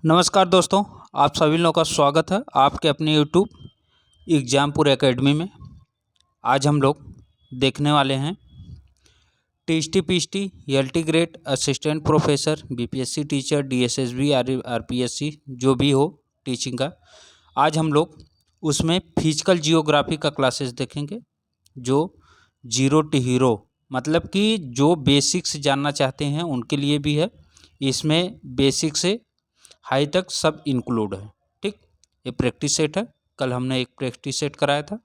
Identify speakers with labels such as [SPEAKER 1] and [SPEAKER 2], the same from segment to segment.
[SPEAKER 1] नमस्कार दोस्तों, आप सभी लोगों का स्वागत है आपके अपने यूट्यूब एग्जामपुर एकेडमी में। आज हम लोग देखने वाले हैं TST PST LT grade assistant professor BPSC teacher DSSB RPSC जो भी हो टीचिंग का। आज हम लोग उसमें फिजिकल जियोग्राफी का क्लासेस देखेंगे जो जीरो टू हीरो मतलब कि जो बेसिक्स जानना चाहते हैं उनके लिए भी है। इसमें बेसिक से हाई तक सब इंक्लूड है। ठीक, ये प्रैक्टिस सेट है। कल हमने एक प्रैक्टिस सेट कराया था।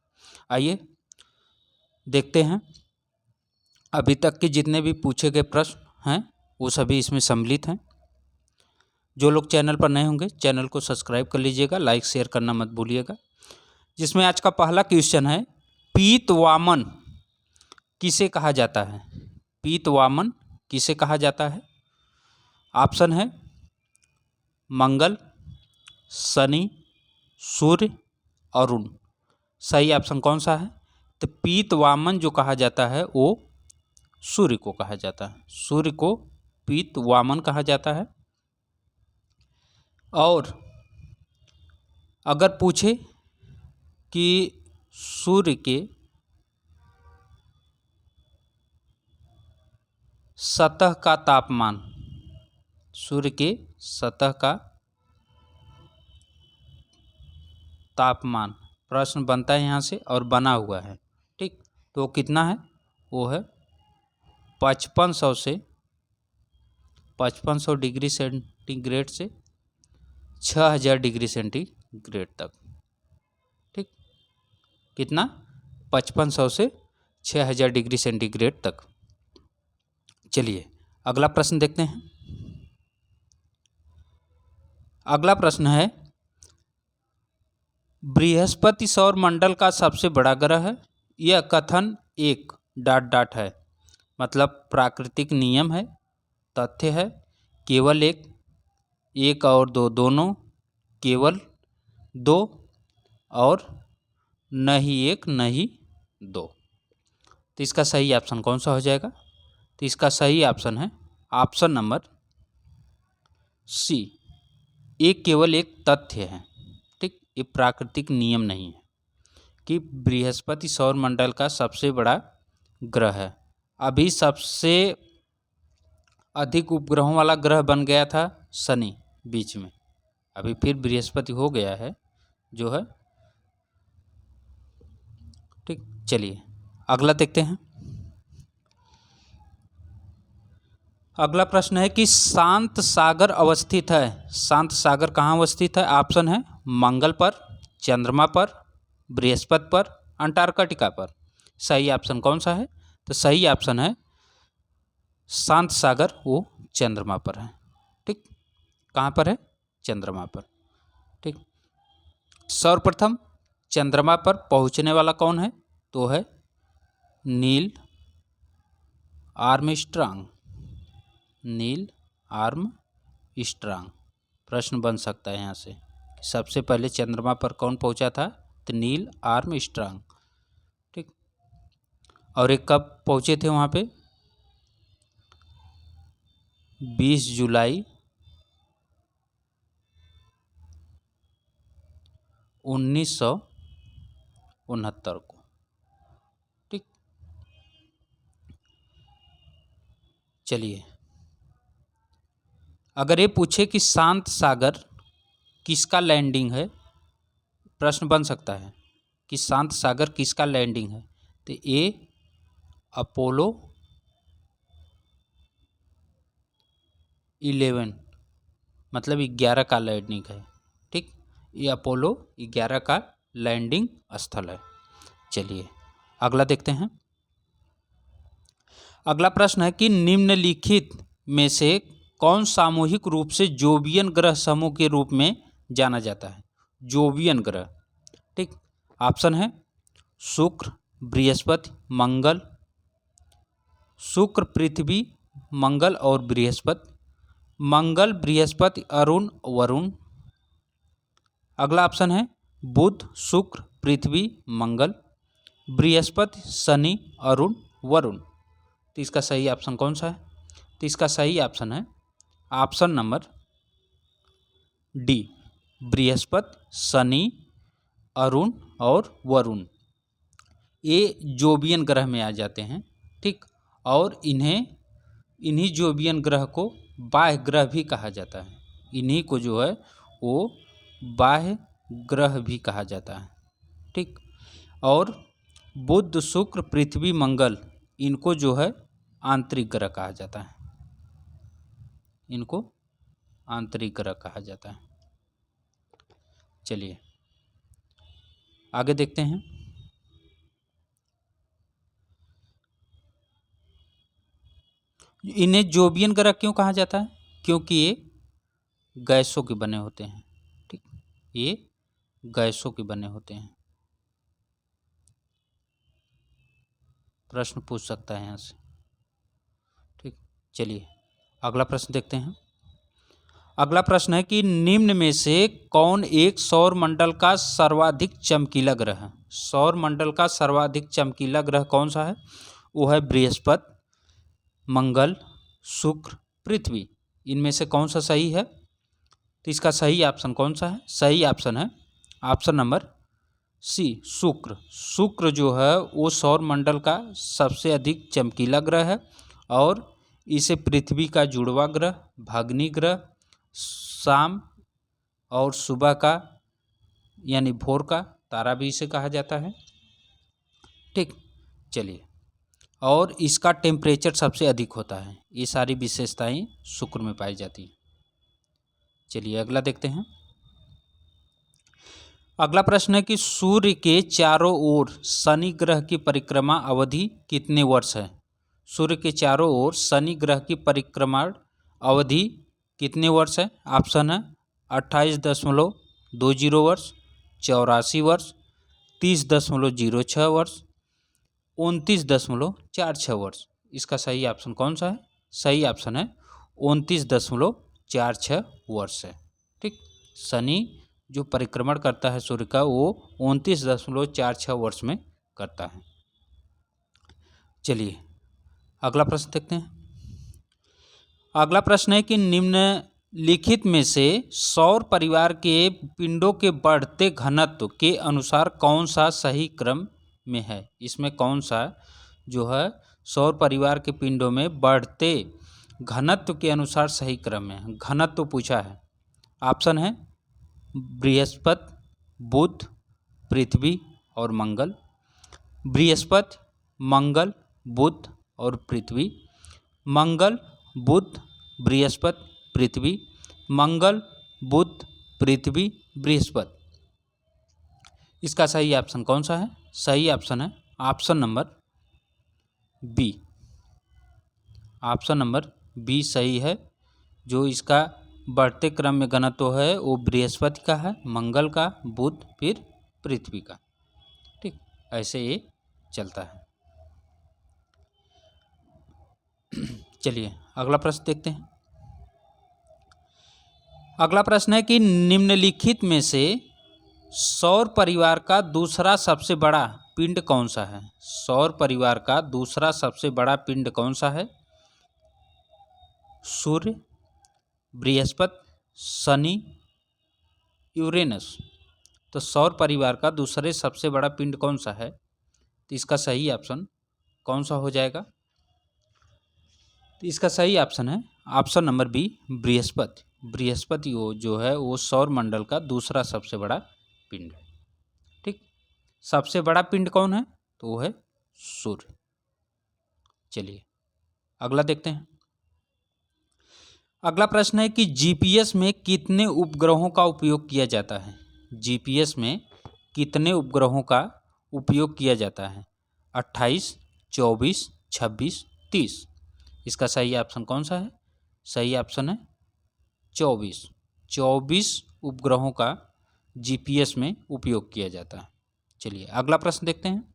[SPEAKER 1] आइए देखते हैं अभी तक के जितने भी पूछे गए प्रश्न हैं वो सभी इसमें सम्मिलित हैं। जो लोग चैनल पर नए होंगे चैनल को सब्सक्राइब कर लीजिएगा, लाइक शेयर करना मत भूलिएगा। जिसमें आज का पहला क्वेश्चन है, पीतवामन किसे कहा जाता है? पीतवामन किसे कहा जाता है? ऑप्शन है मंगल, शनि, सूर्य, अरुण। सही ऑप्शन कौन सा है? तो पीतवामन जो कहा जाता है वो सूर्य को कहा जाता है। सूर्य को पीतवामन कहा जाता है। और अगर पूछे कि सूर्य के सतह का तापमान, सूर्य के सतह का तापमान प्रश्न बनता है यहाँ से और बना हुआ है। ठीक, तो कितना है? वो है 5500 डिग्री सेंटीग्रेड से 6000 डिग्री सेंटीग्रेड तक। ठीक, कितना? 5500 से 6000 डिग्री सेंटीग्रेड तक। चलिए अगला प्रश्न देखते हैं। अगला प्रश्न है, बृहस्पति सौर मंडल का सबसे बड़ा ग्रह है। यह कथन एक ... है, मतलब प्राकृतिक नियम है, तथ्य है, केवल एक और दो दोनों, केवल दो, और नहीं एक नहीं दो। तो इसका सही ऑप्शन कौन सा हो जाएगा? तो इसका सही ऑप्शन है ऑप्शन नंबर सी, एक केवल एक तथ्य है। ठीक, ये प्राकृतिक नियम नहीं है कि बृहस्पति सौर मंडल का सबसे बड़ा ग्रह है। अभी सबसे अधिक उपग्रहों वाला ग्रह बन गया था शनि बीच में, अभी फिर बृहस्पति हो गया है जो है। ठीक, चलिए अगला देखते हैं। अगला प्रश्न है कि शांत सागर अवस्थित है। शांत सागर कहाँ अवस्थित है? ऑप्शन है मंगल पर, चंद्रमा पर, बृहस्पति पर, अंटार्कटिका पर। सही ऑप्शन कौन सा है? तो सही ऑप्शन है शांत सागर, वो चंद्रमा पर है। ठीक, कहाँ पर है? चंद्रमा पर। ठीक, सर्वप्रथम चंद्रमा पर पहुँचने वाला कौन है? तो है नील आर्मस्ट्रांग। Neil Armstrong. प्रश्न बन सकता है यहाँ से, सबसे पहले चंद्रमा पर कौन पहुँचा था? तो नील आर्मस्ट्रांग। ठीक, और एक कब पहुँचे थे वहाँ पे? 20 जुलाई 1969 को। ठीक, चलिए अगर ये पूछे कि शांत सागर किसका लैंडिंग है, प्रश्न बन सकता है कि शांत सागर किसका लैंडिंग है। तो ए अपोलो 11 मतलब 11 का लैंडिंग है। ठीक, ये अपोलो 11 का लैंडिंग स्थल है। चलिए अगला देखते हैं। अगला प्रश्न है कि निम्नलिखित में से कौन सामूहिक रूप से जोवियन ग्रह समूह के रूप में जाना जाता है? जोवियन ग्रह। ठीक, ऑप्शन है शुक्र, बृहस्पति, मंगल, शुक्र, पृथ्वी, मंगल और बृहस्पति, मंगल, बृहस्पति, अरुण, वरुण। अगला ऑप्शन है बुध, शुक्र, पृथ्वी, मंगल, बृहस्पति, शनि, अरुण, वरुण। तो इसका सही ऑप्शन कौन सा है? तो इसका सही ऑप्शन है option number D Brihaspati, Shani, Arun और वरुण, ये जोबियन ग्रह में आ जाते हैं। ठीक, और इन्हीं जोबियन ग्रह को बाह्य ग्रह भी कहा जाता है। इन्हीं को जो है वो बाह्य ग्रह भी कहा जाता है। ठीक, और बुध, शुक्र, पृथ्वी, मंगल, इनको जो है आंतरिक ग्रह कहा जाता है। इनको आंतरिक ग्रह कहा जाता है। चलिए आगे देखते हैं। इन्हें जोबियन ग्रह क्यों कहा जाता है? क्योंकि ये गैसों के बने होते हैं। ठीक, ये गैसों के बने होते हैं। प्रश्न पूछ सकता है यहाँ से। ठीक, चलिए अगला प्रश्न देखते हैं। अगला प्रश्न है कि निम्न में से कौन एक सौर मंडल का सर्वाधिक चमकीला ग्रह है? सौर मंडल का सर्वाधिक चमकीला ग्रह कौन सा है? वो है बृहस्पति, मंगल, शुक्र, पृथ्वी। इनमें से कौन सा सही है? तो इसका सही ऑप्शन कौन सा है? सही ऑप्शन है ऑप्शन नंबर सी, शुक्र। शुक्र जो है वो सौर मंडल का सबसे अधिक चमकीला ग्रह है और इसे पृथ्वी का जुड़वा ग्रह, भग्नी ग्रह, शाम और सुबह का यानी भोर का तारा भी इसे कहा जाता है। ठीक, चलिए, और इसका टेम्परेचर सबसे अधिक होता है। ये सारी विशेषताएं शुक्र में पाई जाती हैं। चलिए अगला देखते हैं। अगला प्रश्न है कि सूर्य के चारों ओर शनि ग्रह की परिक्रमा अवधि कितने वर्ष है? सूर्य के चारों ओर शनि ग्रह की परिक्रमा अवधि कितने वर्ष है? ऑप्शन है 28.20 वर्ष, 84 वर्ष, 30.06 वर्ष, 29.46 वर्ष। इसका सही ऑप्शन कौन सा है? सही ऑप्शन है 29.46 वर्ष है। ठीक, शनि जो परिक्रमण करता है सूर्य का वो 29.46 वर्ष में करता है। चलिए अगला प्रश्न देखते हैं। अगला प्रश्न है कि निम्नलिखित में से सौर परिवार के पिंडों के बढ़ते घनत्व के अनुसार कौन सा सही क्रम में है? इसमें कौन सा जो है सौर परिवार के पिंडों में बढ़ते घनत्व के अनुसार सही क्रम में है? घनत्व पूछा है। ऑप्शन है बृहस्पति, बुध, पृथ्वी और मंगल। बृहस्पति, मंगल, बुध और पृथ्वी। मंगल, बुध, बृहस्पति, पृथ्वी। मंगल, बुध, पृथ्वी, बृहस्पति। इसका सही ऑप्शन कौन सा है? सही ऑप्शन है option number B. Option number B सही है। जो इसका बढ़ते क्रम में घनत्व है वो बृहस्पति का है, मंगल का, बुध, फिर पृथ्वी का। ठीक, ऐसे ये चलता है। चलिए अगला प्रश्न देखते हैं। अगला प्रश्न है कि निम्नलिखित में से सौर परिवार का दूसरा सबसे बड़ा पिंड कौन सा है? सौर परिवार का दूसरा सबसे बड़ा पिंड कौन सा है? सूर्य, बृहस्पति, शनि, यूरेनस। तो सौर परिवार का दूसरे सबसे बड़ा पिंड कौन सा है? तो इसका सही ऑप्शन कौन सा हो जाएगा? तो इसका सही ऑप्शन है option number B, Brihaspati. Brihaspati वो जो है वो सौर मंडल का दूसरा सबसे बड़ा पिंड है। ठीक, सबसे बड़ा पिंड कौन है? तो वो है सूर्य। चलिए अगला देखते हैं। अगला प्रश्न है कि जीपीएस में कितने उपग्रहों का उपयोग किया जाता है? जीपीएस में कितने उपग्रहों का उपयोग किया जाता है? 28, 24, 26, 30। इसका सही ऑप्शन कौन सा है? सही ऑप्शन है 24। 24 उपग्रहों का जीपीएस में उपयोग किया जाता है। चलिए अगला प्रश्न देखते हैं।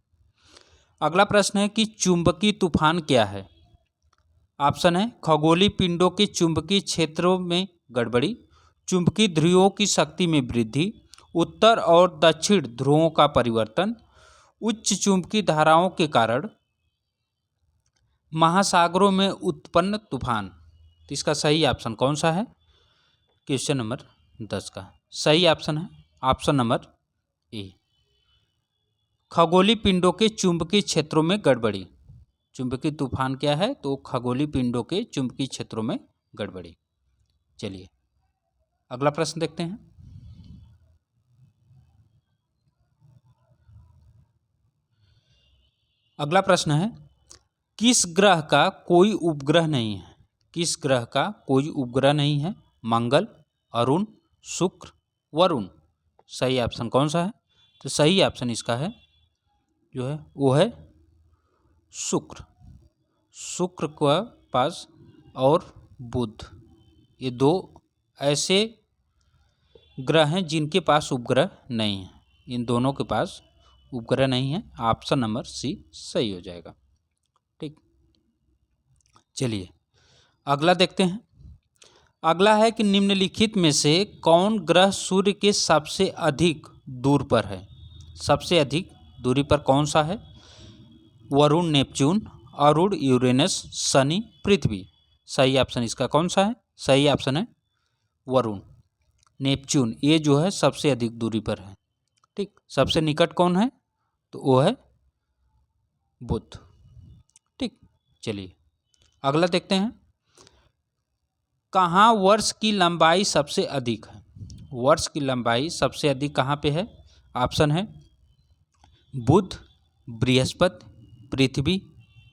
[SPEAKER 1] अगला प्रश्न है कि चुंबकीय तूफान क्या है? ऑप्शन है खगोलीय पिंडों के चुंबकीय क्षेत्रों में गड़बड़ी, चुंबकीय ध्रुवों की शक्ति में वृद्धि, उत्तर और दक्षिण ध्रुवों का परिवर्तन, उच्च चुंबकीय धाराओं के कारण महासागरों में उत्पन्न तूफान। तो इसका सही ऑप्शन कौन सा है? क्वेश्चन नंबर 10 का। सही ऑप्शन है ऑप्शन नंबर ए। खगोलीय पिंडों के चुंबकीय क्षेत्रों में गड़बड़ी। चुंबकीय तूफान क्या है? तो खगोलीय पिंडों के चुंबकीय क्षेत्रों में गड़बड़ी। चलिए अगला प्रश्न देखते हैं। अगला प्रश्न है, किस ग्रह का कोई उपग्रह नहीं है? किस ग्रह का कोई उपग्रह नहीं है? मंगल, अरुण, शुक्र, वरुण। सही ऑप्शन कौन सा है? तो सही ऑप्शन इसका है जो है वो है शुक्र। शुक्र के पास और बुध, ये दो ऐसे ग्रह हैं जिनके पास उपग्रह नहीं है। इन दोनों के पास उपग्रह नहीं है। ऑप्शन नंबर सी सही हो जाएगा। ठीक, चलिए अगला देखते हैं। अगला है कि निम्नलिखित में से कौन ग्रह सूर्य के सबसे अधिक दूर पर है? सबसे अधिक दूरी पर कौन सा है? वरुण नेपच्यून, अरुण यूरेनस, शनि पृथ्वी। सही ऑप्शन इसका कौन सा है? सही ऑप्शन है वरुण नेपच्यून। ये जो है सबसे अधिक दूरी पर है। ठीक, सबसे निकट कौन है? तो वो है बुध। ठीक, चलिए अगला देखते हैं। कहाँ वर्ष की लंबाई सबसे अधिक है? वर्ष की लंबाई सबसे अधिक कहाँ पे है? ऑप्शन है बुध, बृहस्पति, पृथ्वी,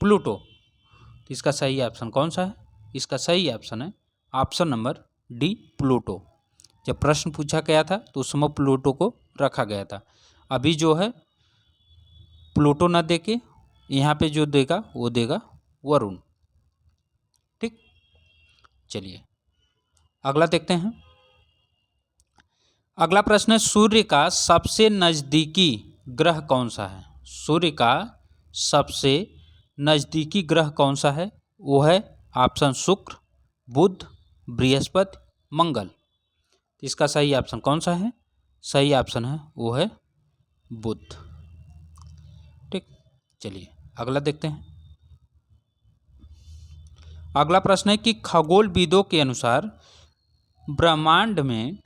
[SPEAKER 1] प्लूटो। तो इसका सही ऑप्शन कौन सा है? इसका सही ऑप्शन है ऑप्शन नंबर डी प्लूटो। जब प्रश्न पूछा गया था तो उस समय प्लूटो को रखा गया था। अभी जो है प्लूटो न दे के यहाँ पे जो देगा वो देगा वरुण। ठीक, चलिए अगला देखते हैं। अगला प्रश्न है, सूर्य का सबसे नज़दीकी ग्रह कौन सा है? सूर्य का सबसे नज़दीकी ग्रह कौन सा है? वो है ऑप्शन शुक्र, बुध, बृहस्पति, मंगल। इसका सही ऑप्शन कौन सा है? सही ऑप्शन है वो है बुध। ठीक, चलिए अगला देखते हैं। अगला प्रश्न है कि खगोलविदों के अनुसार ब्रह्मांड में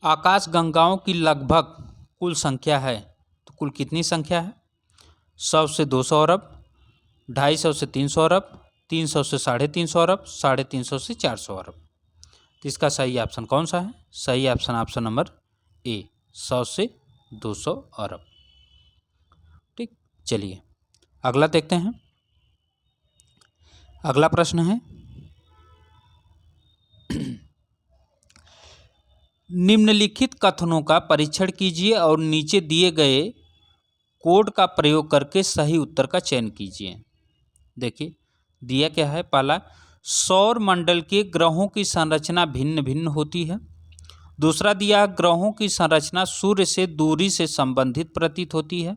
[SPEAKER 1] आकाश गंगाओं की लगभग कुल संख्या है, तो कुल कितनी संख्या है? 100 से 200 अरब, 250 से 300 अरब, 300 से 350 अरब, 350 से 400 अरब। तो इसका सही ऑप्शन कौन सा है? सही ऑप्शन ऑप्शन नंबर ए, 100 से 200 अरब। ठीक, चलिए अगला देखते हैं। अगला प्रश्न है, निम्नलिखित कथनों का परीक्षण कीजिए और नीचे दिए गए कोड का प्रयोग करके सही उत्तर का चयन कीजिए। देखिए दिया क्या है। पहला, सौर मंडल के ग्रहों की संरचना भिन्न भिन्न होती है। दूसरा दिया, ग्रहों की संरचना सूर्य से दूरी से संबंधित प्रतीत होती है।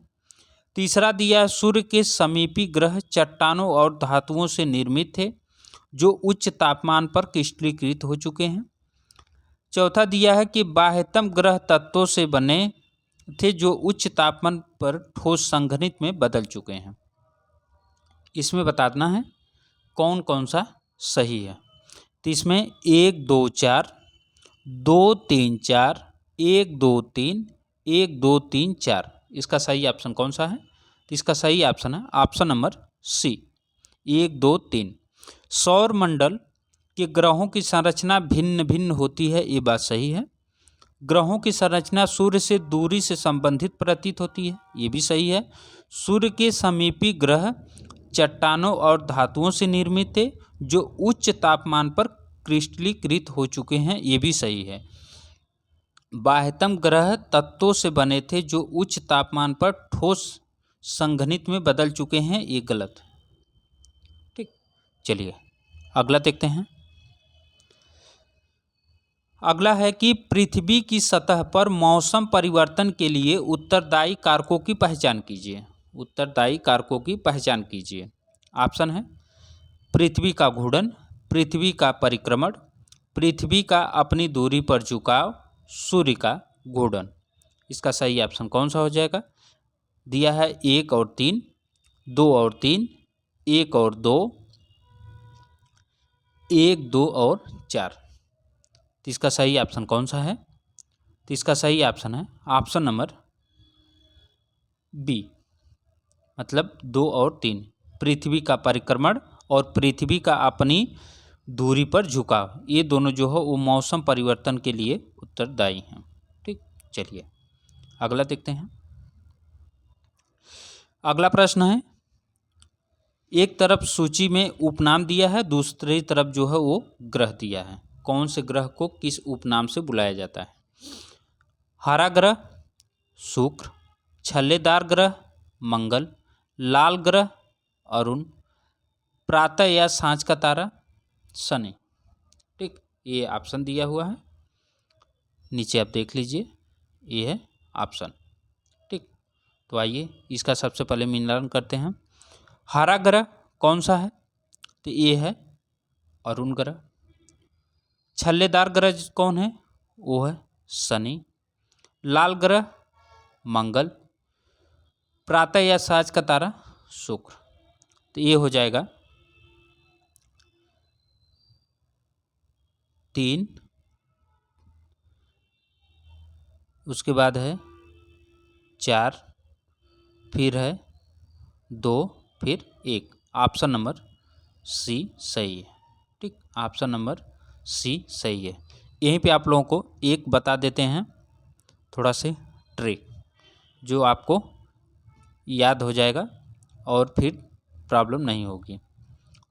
[SPEAKER 1] तीसरा दिया, सूर्य के समीपी ग्रह चट्टानों और धातुओं से निर्मित थे जो उच्च तापमान पर क्रिस्टलीकृत हो चुके हैं। चौथा दिया है कि बाह्यतम ग्रह तत्वों से बने थे जो उच्च तापमान पर ठोस संघनित में बदल चुके हैं। इसमें बताना है कौन कौन सा सही है। तो इसमें 1 2 4, 2 3 4, 1 2 3, 1 2 3 4, इसका सही ऑप्शन कौन सा है? तो इसका सही ऑप्शन है ऑप्शन नंबर सी, 1 2 3। सौर मंडल के ग्रहों की संरचना भिन्न भिन्न होती है, ये बात सही है। ग्रहों की संरचना सूर्य से दूरी से संबंधित प्रतीत होती है, ये भी सही है। सूर्य के समीपी ग्रह चट्टानों और धातुओं से निर्मित थे जो उच्च तापमान पर क्रिस्टलीकृत हो चुके हैं, ये भी सही है। बाह्यतम ग्रह तत्वों से बने थे जो उच्च तापमान पर ठोस संघनित में बदल चुके हैं, ये गलत है। ठीक, चलिए अगला देखते हैं। अगला है कि पृथ्वी की सतह पर मौसम परिवर्तन के लिए उत्तरदायी कारकों की पहचान कीजिए। उत्तरदायी कारकों की पहचान कीजिए। ऑप्शन है पृथ्वी का घूर्णन, पृथ्वी का परिक्रमण, पृथ्वी का अपनी दूरी पर झुकाव, सूर्य का घूर्णन। इसका सही ऑप्शन कौन सा हो जाएगा? दिया है 1 और 3, 2 और 3, 1 और 2, 1 2 और 4। तो इसका सही ऑप्शन कौन सा है? तो इसका सही ऑप्शन है ऑप्शन नंबर बी, मतलब 2 और 3, पृथ्वी का परिक्रमण और पृथ्वी का अपनी दूरी पर झुकाव, ये दोनों जो है वो मौसम परिवर्तन के लिए उत्तरदायी हैं। ठीक, चलिए अगला देखते हैं। अगला प्रश्न है, एक तरफ सूची में उपनाम दिया है, दूसरी तरफ जो है वो ग्रह दिया है। कौन से ग्रह को किस उपनाम से बुलाया जाता है? हरा ग्रह शुक्र, छल्लेदार ग्रह मंगल, लाल ग्रह अरुण, प्रातः या सांझ का तारा शनि। ठीक, ये ऑप्शन दिया हुआ है, नीचे आप देख लीजिए, ये है ऑप्शन। ठीक, तो आइए इसका सबसे पहले मिलान करते हैं। हरा ग्रह कौन सा है? तो ये है अरुण ग्रह। छल्लेदार ग्रह कौन है? वो है शनि। लाल ग्रह मंगल, प्रातः या सांझ का तारा शुक्र। तो ये हो जाएगा 3, उसके बाद है 4, फिर है 2, फिर 1। ऑप्शन नंबर सी सही है। ठीक, ऑप्शन नंबर सी सही है। यहीं पे आप लोगों को एक बता देते हैं थोड़ा से ट्रिक, जो आपको याद हो जाएगा और फिर प्रॉब्लम नहीं होगी।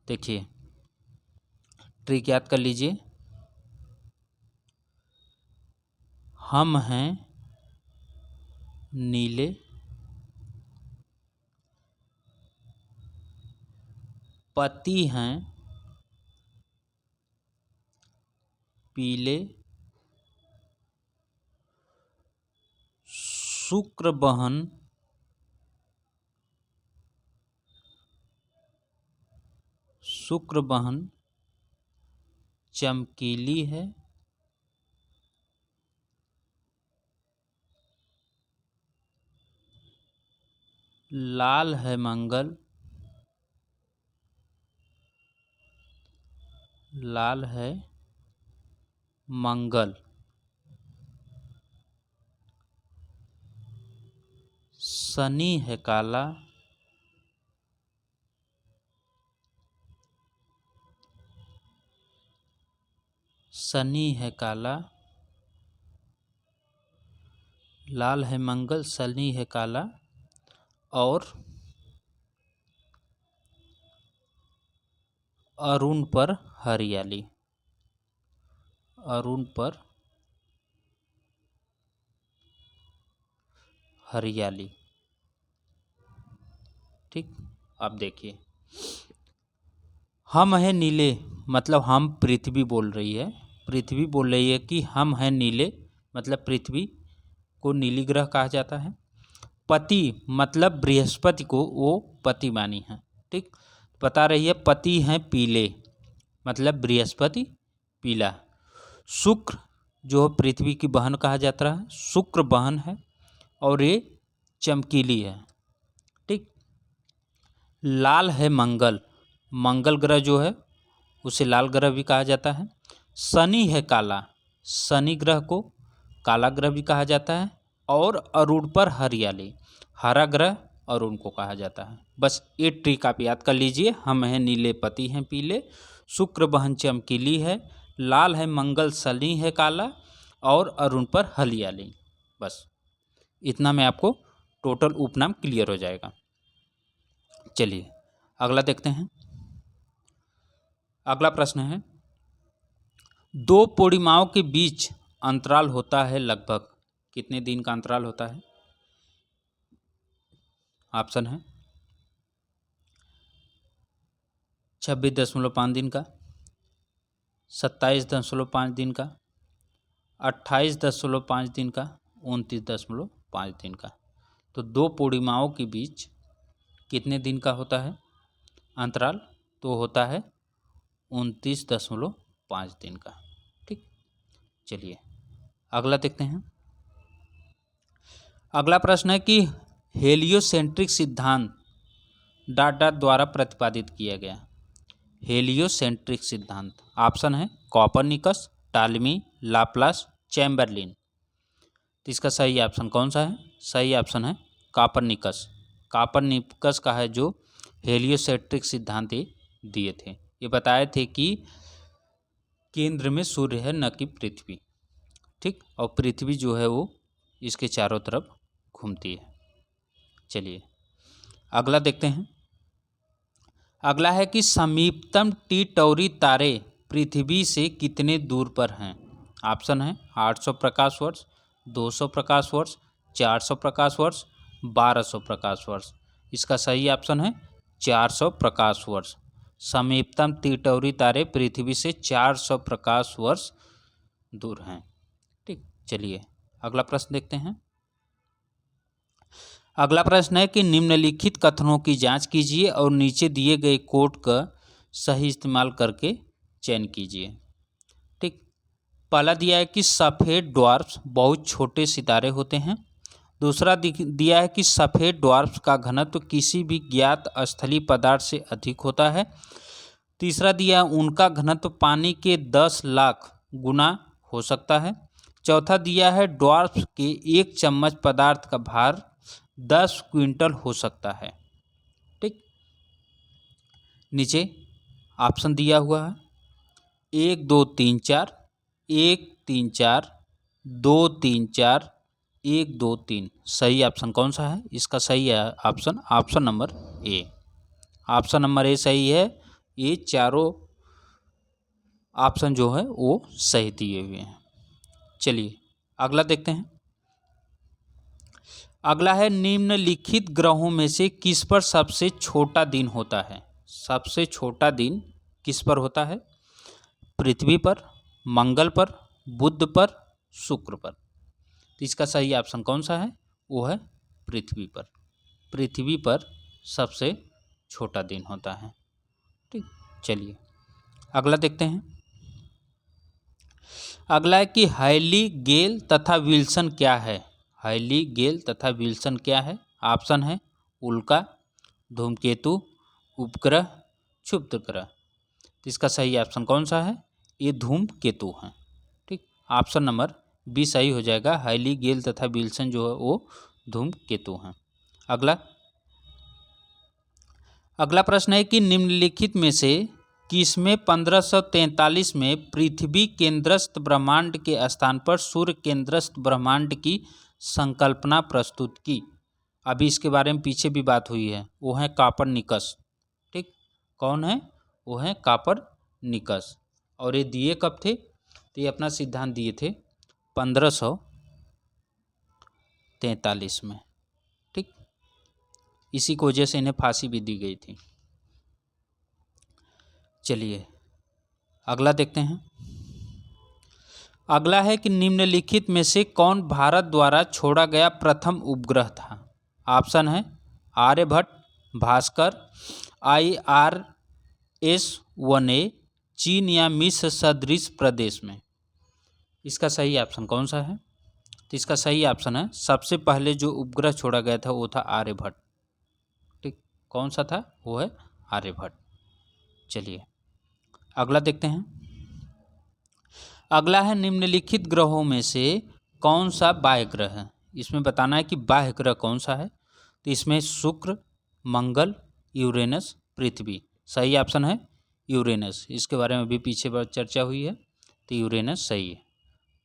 [SPEAKER 1] देखिए ट्रिक याद कर लीजिए। हम हैं नीले, पति हैं पीले, शुक्र बहन चमकीली है, लाल है मंगल, लाल है मंगल, शनि है काला, शनि है काला, लाल है मंगल, शनि है काला, और अरुण पर हरियाली, अरुण पर हरियाली। ठीक, अब देखिए हम हैं नीले, मतलब हम पृथ्वी बोल रही है, पृथ्वी बोल रही है कि हम हैं नीले, मतलब पृथ्वी को नीली ग्रह कहा जाता है। पति मतलब बृहस्पति को वो पति मानी है। ठीक, बता रही है पति हैं पीले, मतलब बृहस्पति पीला। शुक्र जो पृथ्वी की बहन कहा जाता है, शुक्र बहन है और ये चमकीली है। ठीक, लाल है मंगल, मंगल ग्रह जो है उसे लाल ग्रह भी कहा जाता है। शनि है काला, शनि ग्रह को काला ग्रह भी कहा जाता है। और अरुण पर हरियाली, हरा ग्रह अरुण को कहा जाता है। बस ये ट्रिक आप याद कर लीजिए। हम हैं नीले, पति हैं पीले, शुक्र बहन चमकीली है, लाल है मंगल, शनि है काला, और अरुण पर हरियाली। बस इतना में आपको टोटल उपनाम क्लियर हो जाएगा। चलिए अगला देखते हैं। अगला प्रश्न है, 2 पूर्णिमाओं के बीच अंतराल होता है लगभग कितने दिन का अंतराल होता है? ऑप्शन है 26.5 दिन का, 27.5 दिन का, 28.5 दिन का, 29.5 दिन का। तो 2 पूर्णिमाओं के बीच कितने दिन का होता है अंतराल? तो होता है 29.5 दिन का। ठीक, चलिए अगला देखते हैं। अगला प्रश्न है कि हेलियोसेंट्रिक सिद्धांत डॉट डॉट द्वारा प्रतिपादित किया गया। हेलियोसेंट्रिक सिद्धांत, ऑप्शन है कॉपरनिकस, टालमी, लाप्लास, चैम्बरलिन। तो इसका सही ऑप्शन कौन सा है? सही ऑप्शन है कापरनिकस। कापरनिकस का है जो हेलियोसेंट्रिक सिद्धांत ये दिए थे। ये बताए थे कि केंद्र में सूर्य है न कि पृथ्वी, ठीक, और पृथ्वी जो है वो इसके चारों तरफ घूमती है। चलिए अगला देखते हैं। अगला है कि समीपतम टिटौरी तारे पृथ्वी से कितने दूर पर हैं? ऑप्शन है 800 प्रकाश वर्ष, 200 प्रकाश वर्ष, 400 प्रकाश वर्ष, 1200 प्रकाश वर्ष। इसका सही ऑप्शन है 400 प्रकाश वर्ष। समीपतम टिटौरी तारे पृथ्वी से 400 प्रकाश वर्ष दूर हैं। ठीक, चलिए अगला प्रश्न देखते हैं। अगला प्रश्न है कि निम्नलिखित कथनों की जांच कीजिए और नीचे दिए गए कोड का सही इस्तेमाल करके चयन कीजिए। ठीक, पहला दिया है कि सफ़ेद ड्वार्फ्स बहुत छोटे सितारे होते हैं। दूसरा दिया है कि सफ़ेद ड्वार्फ्स का घनत्व किसी भी ज्ञात स्थलीय पदार्थ से अधिक होता है। तीसरा दिया उनका घनत्व पानी के 10 लाख गुना हो सकता है। चौथा दिया है ड्वार्फ्स के 1 चम्मच पदार्थ का भार 10 क्विंटल हो सकता है। ठीक, नीचे ऑप्शन दिया हुआ है 1 2 3 4, 1 3 4, 2 3 4, 1 2 3। सही ऑप्शन कौन सा है? इसका सही है option number A. Option number A सही है। ये चारों ऑप्शन जो है वो सही दिए हुए हैं। चलिए अगला देखते हैं। अगला है निम्नलिखित ग्रहों में से किस पर सबसे छोटा दिन होता है? सबसे छोटा दिन किस पर होता है? पृथ्वी पर, मंगल पर, बुध पर, शुक्र पर। तो इसका सही ऑप्शन कौन सा है? वो है पृथ्वी पर। पृथ्वी पर सबसे छोटा दिन होता है। ठीक, चलिए अगला देखते हैं। अगला है कि हैली, गेल तथा विल्सन क्या है? हैली, गेल तथा विल्सन क्या है? ऑप्शन है उल्का, धूमकेतु, उपग्रह, क्षुद्र ग्रह। तो इसका सही ऑप्शन कौन सा है? ये धूमकेतु है। ठीक, ऑप्शन नंबर बी सही हो जाएगा। हैली, गेल तथा विल्सन जो है वो धूमकेतु हैं। अगला प्रश्न है कि निम्नलिखित में से किसमें 1543 में पृथ्वी केंद्रस्थ ब्रह्मांड के स्थान पर सूर्य केंद्रस्थ ब्रह्मांड की संकल्पना प्रस्तुत की? अभी इसके बारे में पीछे भी बात हुई है। वो है कापरनिकस। ठीक, कौन है? वो है कापरनिकस। और ये दिए कब थे? तो ये अपना सिद्धांत दिए थे 1543 में। ठीक, इसी की वजह से इन्हें फांसी भी दी गई थी। चलिए अगला देखते हैं। अगला है कि निम्नलिखित में से कौन भारत द्वारा छोड़ा गया प्रथम उपग्रह था? ऑप्शन है आर्यभट्ट, भास्कर, IRS-1A, चीन या मिस्र सदृश प्रदेश में। इसका सही ऑप्शन कौन सा है? तो इसका सही ऑप्शन है सबसे पहले जो उपग्रह छोड़ा गया था वो था आर्यभट्ट। ठीक, कौन सा था? वो है आर्यभट्ट। चलिए अगला देखते हैं। अगला है निम्नलिखित ग्रहों में से कौन सा बाह्य ग्रह है? इसमें बताना है कि बाह्य ग्रह कौन सा है। तो इसमें शुक्र, मंगल, यूरेनस, पृथ्वी। सही ऑप्शन है यूरेनस। इसके बारे में भी पीछे बार चर्चा हुई है, तो यूरेनस सही है।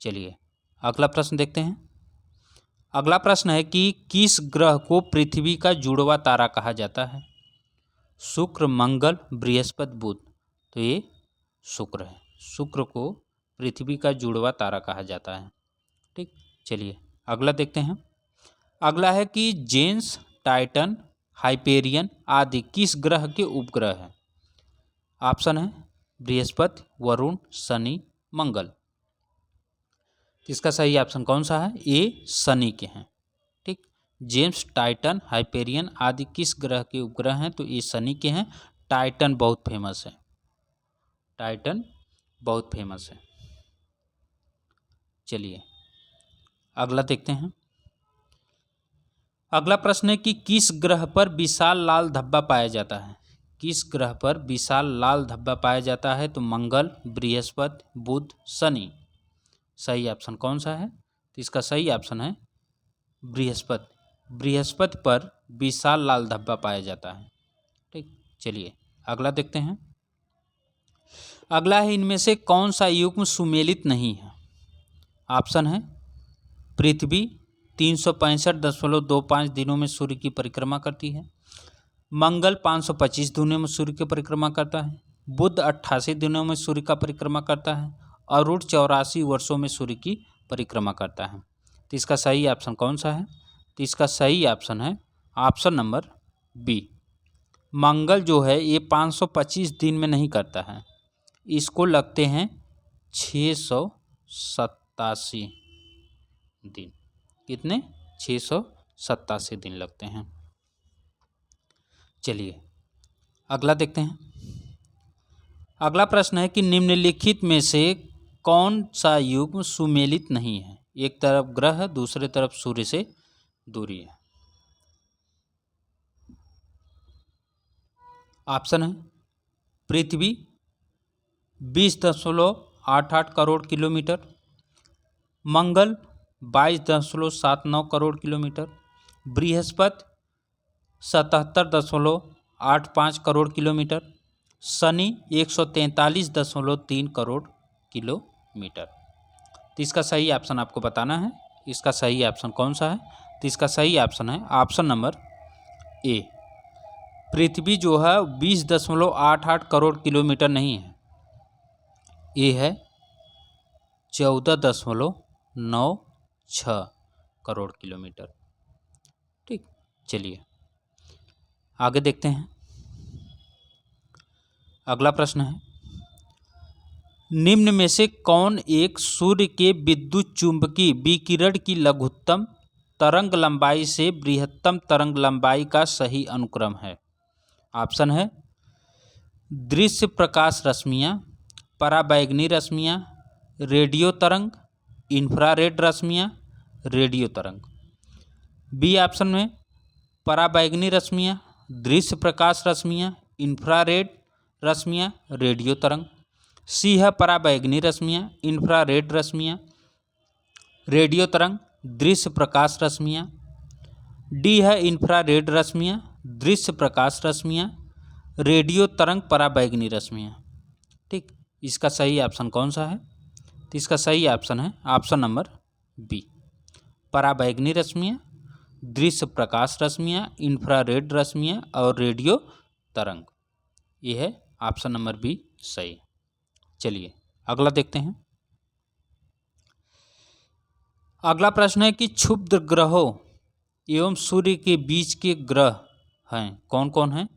[SPEAKER 1] चलिए अगला प्रश्न देखते हैं। अगला प्रश्न है कि किस ग्रह को पृथ्वी का जुड़वा तारा कहा जाता है? शुक्र, मंगल, बृहस्पति, बुध। तो ये शुक्र है। शुक्र को पृथ्वी का जुड़वा तारा कहा जाता है। ठीक, चलिए अगला देखते हैं। अगला है कि जेन्स, टाइटन, हाइपेरियन आदि किस ग्रह के उपग्रह हैं? ऑप्शन है बृहस्पति, वरुण, शनि, मंगल। इसका सही ऑप्शन कौन सा है? ये शनि के हैं। ठीक, जेम्स, टाइटन, हाइपेरियन आदि किस ग्रह के उपग्रह हैं? तो ये शनि के हैं। टाइटन बहुत फेमस है। टाइटन बहुत फेमस है। चलिए अगला देखते हैं। अगला प्रश्न है कि किस ग्रह पर विशाल लाल धब्बा पाया जाता है? किस ग्रह पर विशाल लाल धब्बा पाया जाता है? तो मंगल, बृहस्पति, बुध, शनि। सही ऑप्शन कौन सा है? तो इसका सही ऑप्शन है बृहस्पति। बृहस्पति पर विशाल लाल धब्बा पाया जाता है। ठीक, चलिए अगला देखते हैं। अगला है, इनमें से कौन सा युग्म सुमेलित नहीं है? ऑप्शन है पृथ्वी 365.25 दिनों में सूर्य की परिक्रमा करती है, मंगल 525 दिनों में सूर्य की परिक्रमा करता है, बुध 88 दिनों में सूर्य का परिक्रमा करता है, अरुण 84 वर्षों में सूर्य की परिक्रमा करता है। तो इसका सही ऑप्शन कौन सा है? तो इसका सही ऑप्शन है ऑप्शन नंबर बी। मंगल जो है ये 525 दिन में नहीं करता है, इसको लगते हैं 687 दिन। कितने? 687 दिन लगते हैं। चलिए अगला देखते हैं। अगला प्रश्न है कि निम्नलिखित में से कौन सा युग्म सुमेलित नहीं है? एक तरफ ग्रह, दूसरे तरफ सूर्य से दूरी है। ऑप्शन है पृथ्वी 20.88 करोड़ किलोमीटर, मंगल 22.79 crore kilometre, Brihaspati 77.85 crore kilometre, Shani 143.3 crore kilometre. तो इसका सही ऑप्शन आपको बताना है। इसका सही ऑप्शन कौन सा है? तो इसका सही ऑप्शन है ऑप्शन नंबर ए। पृथ्वी जो है 20.88 करोड़ किलोमीटर नहीं है, ये है 14.96 करोड़ किलोमीटर। ठीक, चलिए आगे देखते हैं। अगला प्रश्न है, निम्न में से कौन एक सूर्य के विद्युत चुंबकीय विकिरण की लघुत्तम तरंग लंबाई से बृहत्तम तरंग लंबाई का सही अनुक्रम है? ऑप्शन है दृश्य प्रकाश रश्मियाँ, पराबैंगनी रश्मियाँ, रेडियो तरंग, इंफ्रारेड रश्मियाँ, रेडियो तरंग। बी ऑप्शन में पराबैंगनी रश्मियाँ, दृश्य प्रकाश रश्मियाँ, इंफ्रारेड रश्मियाँ, रेडियो तरंग। सी है पराबैंगनी रश्मियाँ, इंफ्रारेड रश्मियाँ, रेडियो तरंग, दृश्य प्रकाश रश्मियाँ। डी है इंफ्रारेड रश्मियाँ, दृश्य प्रकाश रश्मियाँ, रेडियो तरंग, पराबैंगनी रश्मियाँ। ठीक, इसका सही ऑप्शन कौन सा है? तो इसका सही ऑप्शन है ऑप्शन नंबर बी, पराबैंगनी रश्मियाँ, दृश्य प्रकाश रश्मियाँ, इंफ्रारेड रश्मियाँ और रेडियो तरंग। ये है ऑप्शन नंबर बी सही। चलिए अगला देखते हैं। अगला प्रश्न है कि क्षुद्र ग्रहों एवं सूर्य के बीच के ग्रह हैं कौन कौन हैं?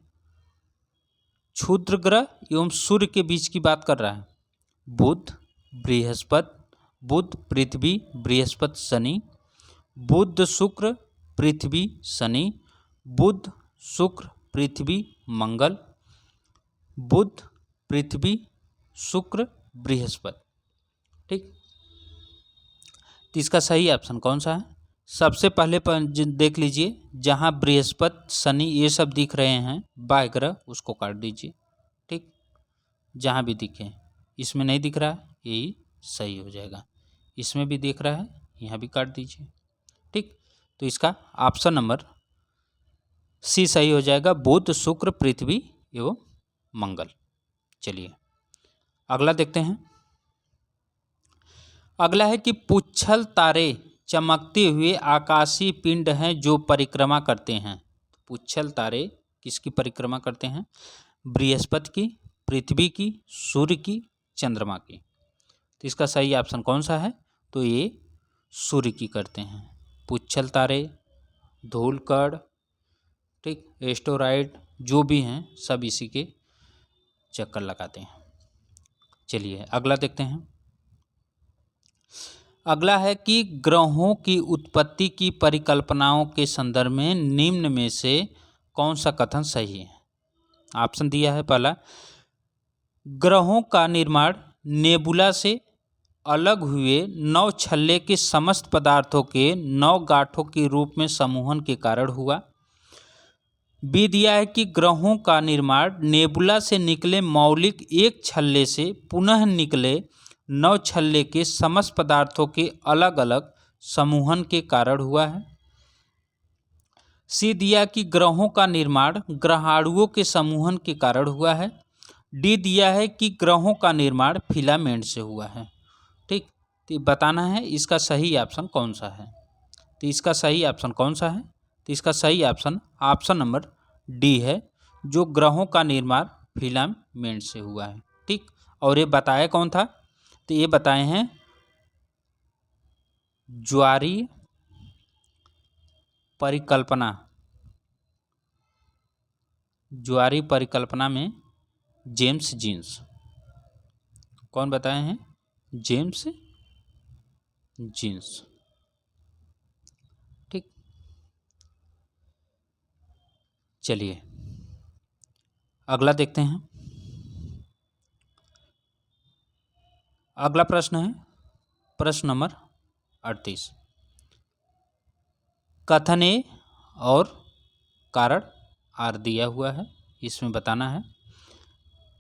[SPEAKER 1] क्षुद्र ग्रह एवं सूर्य के बीच की बात कर रहा है। बुध, बृहस्पति, बुध पृथ्वी, बृहस्पति शनि, बुध शुक्र पृथ्वी शनि, बुध शुक्र पृथ्वी मंगल, बुध पृथ्वी शुक्र बृहस्पति। ठीक, तो इसका सही ऑप्शन कौन सा है? सबसे पहले देख लीजिए, जहाँ बृहस्पति शनि ये सब दिख रहे हैं बाह्य ग्रह, उसको काट दीजिए। ठीक, जहाँ भी दिखे, इसमें नहीं दिख रहा है, यही सही हो जाएगा। इसमें भी दिख रहा है, यहाँ भी काट दीजिए। ठीक, तो इसका ऑप्शन नंबर सी सही हो जाएगा, बुध शुक्र पृथ्वी एवं मंगल। चलिए अगला देखते हैं। अगला है कि पुच्छल तारे चमकते हुए आकाशीय पिंड हैं जो परिक्रमा करते हैं। पुच्छल तारे किसकी परिक्रमा करते हैं? बृहस्पति की, पृथ्वी की, सूर्य की, चंद्रमा की। तो इसका सही ऑप्शन कौन सा है? तो ये सूर्य की करते हैं। पुच्छल तारे, धूलकण, ठीक, एस्टेरॉयड जो भी हैं सब इसी के चक्कर लगाते हैं। चलिए अगला देखते हैं। अगला है कि ग्रहों की उत्पत्ति की परिकल्पनाओं के संदर्भ में निम्न में से कौन सा कथन सही है? ऑप्शन दिया है पहला, ग्रहों का निर्माण नेबुला से अलग हुए 9 छल्ले के समस्त पदार्थों के 9 गांठों के रूप में समूहन के कारण हुआ। बी दिया है कि ग्रहों का निर्माण नेबुला से निकले मौलिक एक छल्ले से पुनः निकले 9 छल्ले के समस्त पदार्थों के अलग अलग समूहन के कारण हुआ है। सी दिया कि ग्रहों का निर्माण ग्रहाणुओं के समूहन के कारण हुआ है। डी दिया है कि ग्रहों का निर्माण फिलामेंट से हुआ है। ठीक, तो बताना है इसका सही ऑप्शन कौन सा है। तो इसका सही ऑप्शन कौन सा है? तो इसका सही ऑप्शन नंबर डी है, जो ग्रहों का निर्माण फिलामेंट से हुआ है। ठीक, और ये बताया कौन था? तो ये बताए हैं ज्वारीय परिकल्पना में जेम्स जीन्स। कौन बताए हैं? James Jeans. ठीक, चलिए अगला देखते हैं। अगला प्रश्न है प्रश्न नंबर 38। कथन ए और कारण आर दिया हुआ है, इसमें बताना है।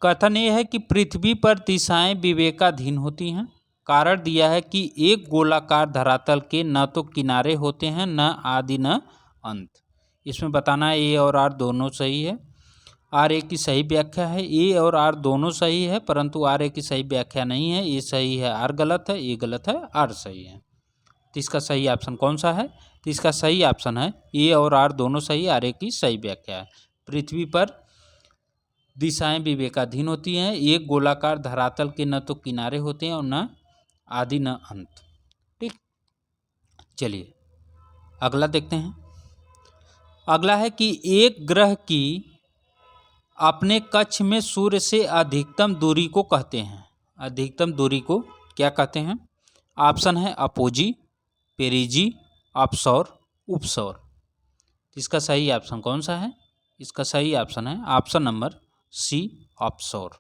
[SPEAKER 1] कथन ये है कि पृथ्वी पर दिशाएं विवेकाधीन होती हैं। कारण दिया है कि एक गोलाकार धरातल के न तो किनारे होते हैं, न आदि न अंत। इसमें बताना है ए और आर दोनों सही है। आर ए की सही व्याख्या है। ए और आर दोनों सही है, परंतु आर ए की सही व्याख्या नहीं है। ए सही है, आर गलत है, ए गलत है, आर सही है। तो इसका सही ऑप्शन कौन सा है? तो इसका सही ऑप्शन है ए और आर दोनों सही, आर ए की सही व्याख्या है। पृथ्वी पर दिशाएं विवेकाधीन होती हैं। एक गोलाकार धरातल के न तो किनारे होते हैं और न आदि न अंत। ठीक, चलिए अगला देखते हैं। अगला है कि एक ग्रह की अपने कक्ष में सूर्य से अधिकतम दूरी को कहते हैं। अधिकतम दूरी को क्या कहते हैं? ऑप्शन है अपोजी, पेरिजी, अपसौर, उपसौर। इसका सही ऑप्शन कौन सा है? इसका सही ऑप्शन है ऑप्शन नंबर सी, अपसौर।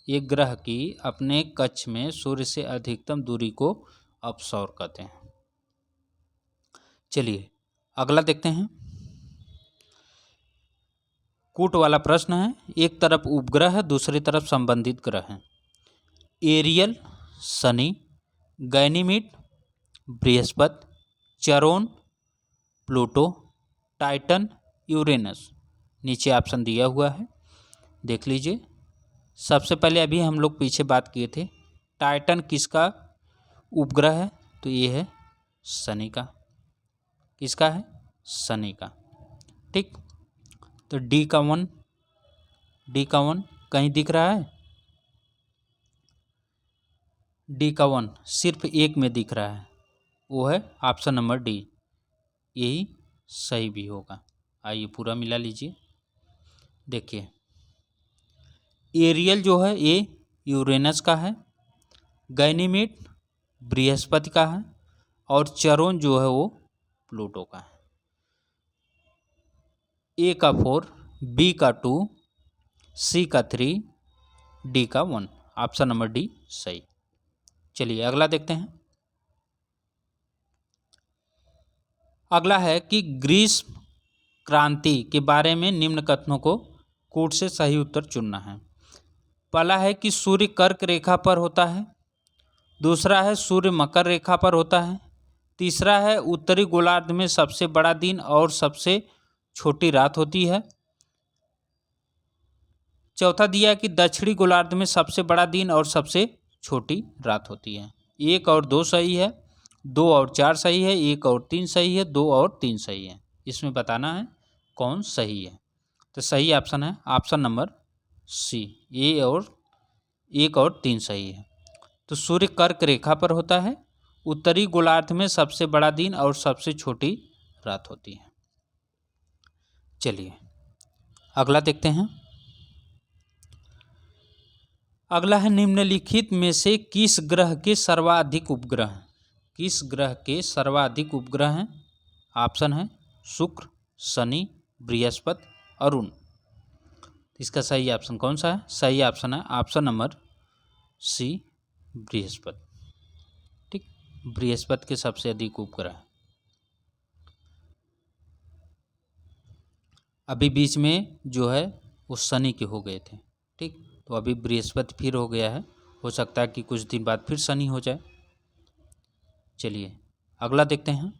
[SPEAKER 1] एक ग्रह की अपने कक्ष में सूर्य से अधिकतम दूरी को अपसौर कहते हैं। चलिए अगला देखते हैं। कूट वाला प्रश्न है। एक तरफ उपग्रह है, दूसरी तरफ संबंधित ग्रह हैं। Ariel Shani, Ganymede Brihaspati, Charon Pluto, Titan Uranus. नीचे ऑप्शन दिया हुआ है, देख लीजिए। सबसे पहले अभी हम लोग पीछे बात किए थे, टाइटन किसका उपग्रह है? तो ये है शनि का। किसका है? शनि का। ठीक, तो डी का वन कहीं दिख रहा है? डी का वन सिर्फ एक में दिख रहा है, वो है ऑप्शन नंबर डी। यही सही भी होगा। आइए पूरा मिला लीजिए। देखिए एरियल जो है ये यूरेनस का है, गैनीमीड बृहस्पति का है, और चरोन जो है वो प्लूटो का है। ए का 4, बी का 2, सी का 3, डी का 1। ऑप्शन नंबर डी सही। चलिए अगला देखते हैं। अगला है कि ग्रीष्म क्रांति के बारे में निम्न कथनों को कूट से सही उत्तर चुनना है। पहला है कि सूर्य कर्क रेखा पर होता है। दूसरा है सूर्य मकर रेखा पर होता है। तीसरा है उत्तरी गोलार्ध में सबसे बड़ा दिन और सबसे छोटी रात होती है। चौथा दिया कि दक्षिणी गोलार्ध में सबसे बड़ा दिन और सबसे छोटी रात होती है। 1 और 2 सही है, 2 और 4 सही है, 1 और 3 सही है, 2 और 3 सही है। इसमें बताना है कौन सही है। तो सही ऑप्शन है ऑप्शन नंबर सी, ए और 1 और 3 सही है। तो सूर्य कर्क रेखा पर होता है, उत्तरी गोलार्ध में सबसे बड़ा दिन और सबसे छोटी रात होती है। चलिए अगला देखते हैं। अगला है निम्नलिखित में से किस ग्रह के सर्वाधिक उपग्रह हैं? किस ग्रह के सर्वाधिक उपग्रह हैं? ऑप्शन है शुक्र, शनि, बृहस्पति, अरुण। इसका सही ऑप्शन कौन सा है? सही ऑप्शन है ऑप्शन नंबर सी, बृहस्पति। ठीक, बृहस्पति के सबसे अधिक उपग्रह। अभी बीच में जो है वो शनि के हो गए थे। ठीक, तो अभी बृहस्पति फिर हो गया है, हो सकता है कि कुछ दिन बाद फिर शनि हो जाए। चलिए अगला देखते हैं।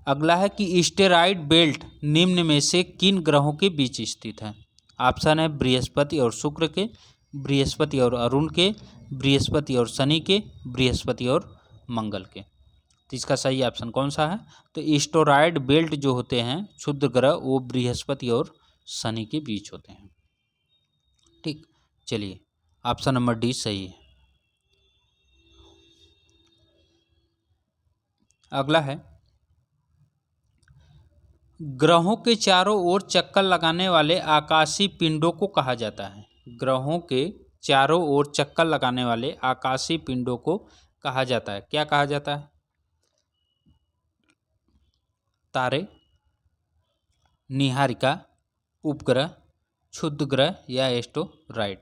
[SPEAKER 1] अगला है कि एस्टेरॉयड बेल्ट निम्न में से किन ग्रहों के बीच स्थित है? ऑप्शन है बृहस्पति और शुक्र के, बृहस्पति और अरुण के, बृहस्पति और शनि के, बृहस्पति और मंगल के। तो इसका सही ऑप्शन कौन सा है? तो एस्टेरॉयड बेल्ट जो होते हैं क्षुद्र ग्रह, वो बृहस्पति और शनि के बीच होते हैं। ठीक, चलिए ऑप्शन नंबर डी सही है। अगला है ग्रहों के चारों ओर चक्कर लगाने वाले आकाशीय पिंडों को कहा जाता है। ग्रहों के चारों ओर चक्कर लगाने वाले आकाशीय पिंडों को कहा जाता है, क्या कहा जाता है? तारे, निहारिका, उपग्रह, क्षुद्र ग्रह या एस्टेरॉयड।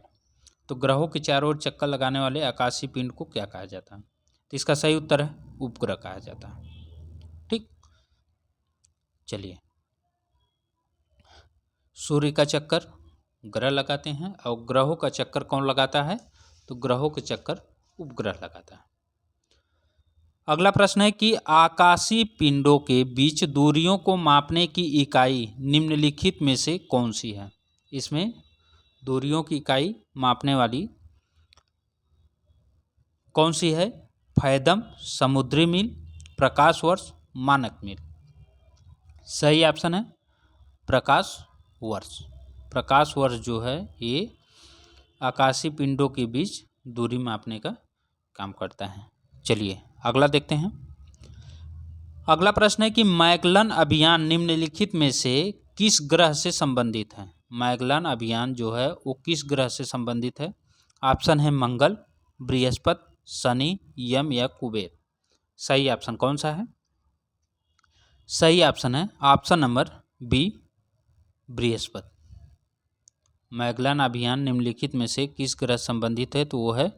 [SPEAKER 1] तो ग्रहों के चारों ओर चक्कर लगाने वाले आकाशीय पिंड को क्या कहा जाता है? तो इसका सही उत्तर है उपग्रह कहा जाता है। ठीक, चलिए सूर्य का चक्कर ग्रह लगाते हैं और ग्रहों का चक्कर कौन लगाता है? तो ग्रहों के चक्कर उपग्रह लगाता है। अगला प्रश्न है कि आकाशीय पिंडों के बीच दूरियों को मापने की इकाई निम्नलिखित में से कौन सी है? इसमें दूरियों की इकाई मापने वाली कौन सी है? फैदम, समुद्री मील, प्रकाश वर्ष, मानक मील। सही ऑप्शन है प्रकाश वर्ष। प्रकाश वर्ष जो है ये आकाशीय पिंडों के बीच दूरी मापने का काम करता है। चलिए अगला देखते हैं। अगला प्रश्न है कि मैगलन अभियान निम्नलिखित में से किस ग्रह से संबंधित है? मैगलन अभियान जो है वो किस ग्रह से संबंधित है? ऑप्शन है मंगल, बृहस्पति, शनि, यम या कुबेर। सही ऑप्शन कौन सा है? सही ऑप्शन है option number B, Brihaspati. Magellan अभियान निम्नलिखित में से किस ग्रह संबंधित है? तो वो है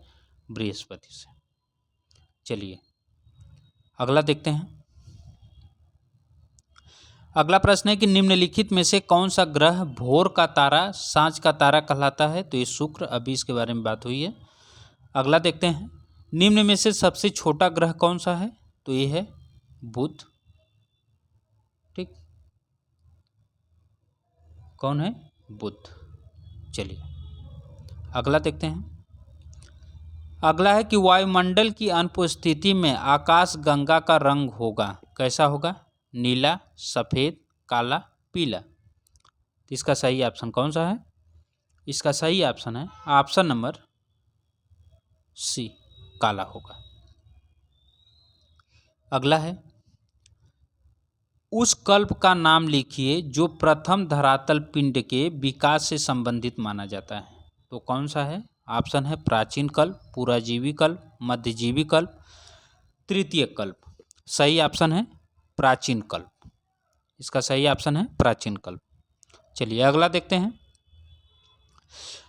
[SPEAKER 1] बृहस्पति से। चलिए अगला देखते हैं। अगला प्रश्न है कि निम्नलिखित में से कौन सा ग्रह भोर का तारा, सांझ का तारा कहलाता है? तो ये शुक्र, अभी इसके बारे में बात हुई है। अगला देखते हैं। निम्न में से सबसे छोटा ग्रह कौन सा है? तो ये है बुध। ठीक, कौन है? बुध। चलिए अगला देखते हैं। अगला है कि वायुमंडल की अनुपस्थिति में आकाश गंगा का रंग होगा, कैसा होगा? नीला, सफ़ेद, काला, पीला। तो इसका सही ऑप्शन कौन सा है? इसका सही ऑप्शन है ऑप्शन नंबर सी, काला होगा। अगला है उस कल्प का नाम लिखिए जो प्रथम धरातल पिंड के विकास से संबंधित माना जाता है। तो कौन सा है? ऑप्शन है प्राचीन कल्प, पुराजीवी कल्प, मध्यजीवी कल्प, तृतीय कल्प। सही ऑप्शन है प्राचीन कल्प। इसका सही ऑप्शन है प्राचीन कल्प। चलिए अगला देखते हैं।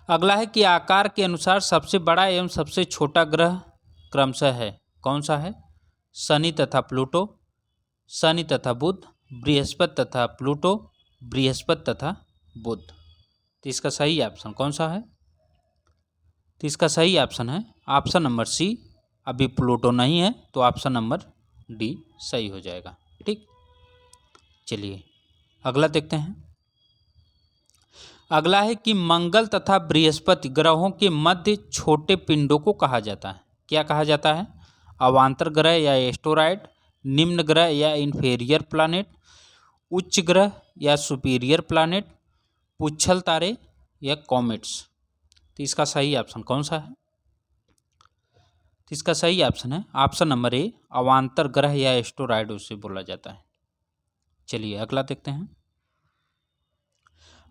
[SPEAKER 1] अगला है कि आकार के अनुसार सबसे बड़ा एवं सबसे छोटा ग्रह क्रमशः है, कौन सा है? शनि तथा प्लूटो, शनि तथा बुध, बृहस्पति तथा प्लूटो, बृहस्पति तथा बुध। तो इसका सही ऑप्शन कौन सा है? तो इसका सही ऑप्शन है ऑप्शन नंबर सी, अभी प्लूटो नहीं है, तो ऑप्शन नंबर डी सही हो जाएगा। ठीक, चलिए अगला देखते हैं। अगला है कि मंगल तथा बृहस्पति ग्रहों के मध्य छोटे पिंडों को कहा जाता है, क्या कहा जाता है? अवांतर ग्रह या एस्टेरॉयड, निम्न ग्रह या इन्फीरियर प्लैनेट, उच्च ग्रह या सुपीरियर प्लैनेट, पुच्छल तारे या कॉमेट्स। तो इसका सही ऑप्शन कौन सा है? तो इसका सही ऑप्शन है ऑप्शन नंबर ए, अवांतर ग्रह या एस्टेरॉयड उसे बोला जाता है। चलिए अगला देखते हैं।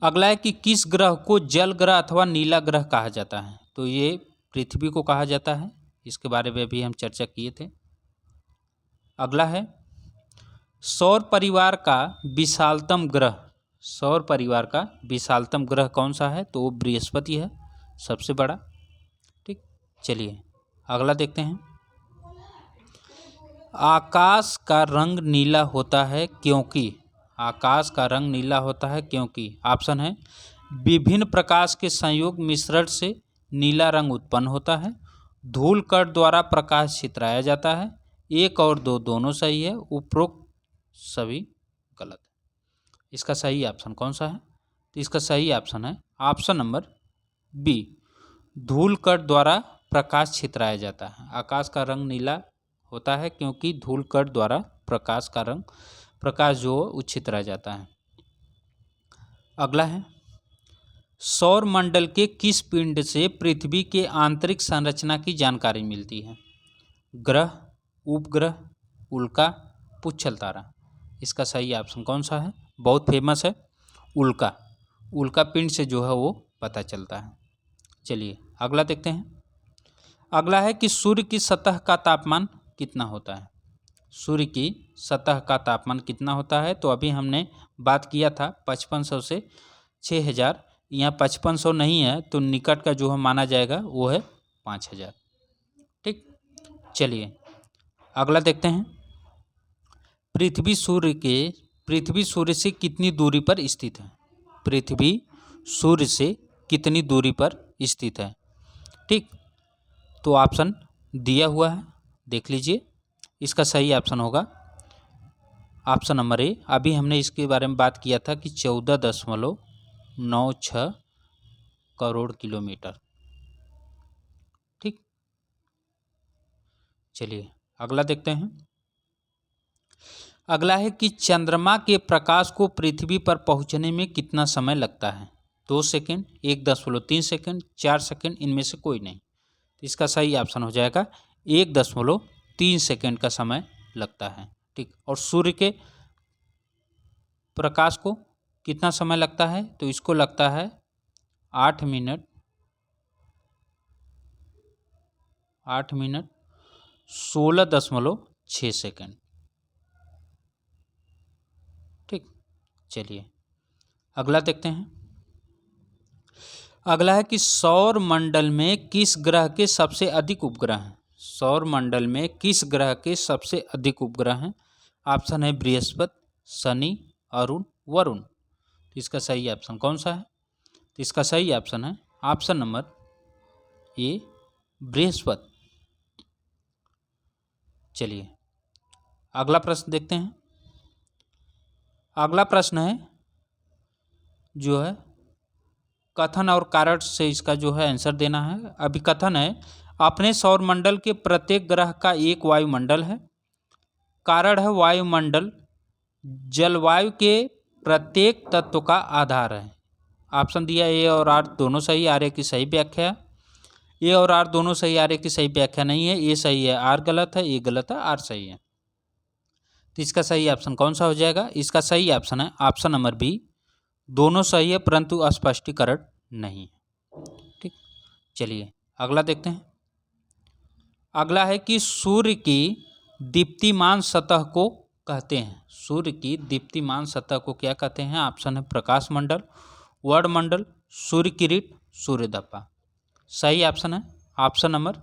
[SPEAKER 1] अगला है कि किस ग्रह को जल ग्रह अथवा नीला ग्रह कहा जाता है? तो ये पृथ्वी को कहा जाता है, इसके बारे में भी हम चर्चा किए थे। अगला है सौर परिवार का विशालतम ग्रह, सौर परिवार का विशालतम ग्रह कौन सा है? तो वो बृहस्पति है, सबसे बड़ा। ठीक, चलिए अगला देखते हैं। आकाश का रंग नीला होता है क्योंकि, आकाश का रंग नीला होता है क्योंकि ऑप्शन है विभिन्न प्रकाश के संयोग मिश्रण से नीला रंग उत्पन्न होता है, धूल कण द्वारा प्रकाश छितराया जाता है। 1 और 2 दोनों सही है, उपरोक्त सभी गलत है। इसका सही ऑप्शन कौन सा है? तो इसका सही ऑप्शन है ऑप्शन नंबर बी, धूल कण द्वारा प्रकाश छितराया जाता है। आकाश का रंग नीला होता है क्योंकि धूल कण द्वारा प्रकाश जो वो छितराया जाता है। अगला है, सौर मंडल के किस पिंड से पृथ्वी के आंतरिक संरचना की जानकारी मिलती है? ग्रह, उपग्रह, उल्का, पुच्छल तारा। इसका सही ऑप्शन कौन सा है? बहुत फेमस है उल्का। उल्का पिंड से जो है वो पता चलता है। चलिए अगला देखते हैं। अगला है कि सूर्य की सतह का तापमान कितना होता है? सूर्य की सतह का तापमान कितना होता है? तो अभी हमने बात किया था 5500 से 6000। यहाँ 5500 नहीं है तो निकट का जो है माना जाएगा वो है 5000। ठीक, चलिए अगला देखते हैं। पृथ्वी सूर्य से कितनी दूरी पर स्थित है? पृथ्वी सूर्य से कितनी दूरी पर स्थित है? ठीक, तो ऑप्शन दिया हुआ है, देख लीजिए। इसका सही ऑप्शन होगा ऑप्शन नंबर ए। अभी हमने इसके बारे में बात किया था कि 14.96 करोड़ किलोमीटर। ठीक, चलिए अगला देखते हैं। अगला है कि चंद्रमा के प्रकाश को पृथ्वी पर पहुंचने में कितना समय लगता है? 2 सेकेंड, 1.3 सेकेंड, 4 सेकेंड, इनमें से कोई नहीं। तो इसका सही ऑप्शन हो जाएगा 1.3 सेकेंड का समय लगता है। ठीक, और सूर्य के प्रकाश को कितना समय लगता है? तो इसको लगता है 8 मिनट 16.6 सेकेंड। ठीक, चलिए अगला देखते हैं। अगला है कि सौर मंडल में किस ग्रह के सबसे अधिक उपग्रह हैं? सौर मंडल में किस ग्रह के सबसे अधिक उपग्रह हैं? ऑप्शन है बृहस्पति, शनि, अरुण, वरुण। तो इसका सही ऑप्शन कौन सा है? तो इसका सही ऑप्शन है ऑप्शन नंबर ए, बृहस्पति। चलिए अगला प्रश्न देखते हैं। अगला प्रश्न है जो है कथन और कारण से इसका जो है आंसर देना है। अभी कथन है, अपने सौरमंडल के प्रत्येक ग्रह का एक वायुमंडल है। कारण है, वायुमंडल जलवायु के प्रत्येक तत्व का आधार है। ऑप्शन दिया ए और आर दोनों सही, आर ए की सही व्याख्या। ए और आर दोनों सही, आर ए की सही व्याख्या नहीं है। ए सही है, आर गलत है, ए गलत है, आर सही है। तो इसका सही ऑप्शन कौन सा हो जाएगा? इसका सही ऑप्शन है ऑप्शन नंबर बी, दोनों सही है परंतु स्पष्टीकरण नहीं है। ठीक, चलिए अगला देखते हैं। अगला है कि सूर्य की दीप्तिमान सतह को कहते हैं। सूर्य की दीप्तिमान सतह को क्या कहते हैं? ऑप्शन है प्रकाश मंडल, वर्णमंडल, सूर्य किरीट, सूर्य धब्बा। सही ऑप्शन है ऑप्शन नंबर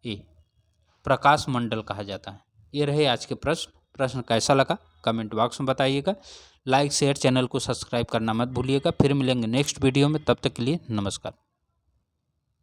[SPEAKER 1] ए, प्रकाश मंडल कहा जाता है। ये रहे आज के प्रश्न कैसा लगा कमेंट बॉक्स में बताइएगा। लाइक शेयर चैनल को सब्सक्राइब करना मत भूलिएगा। फिर मिलेंगे नेक्स्ट वीडियो में, तब तक के लिए नमस्कार।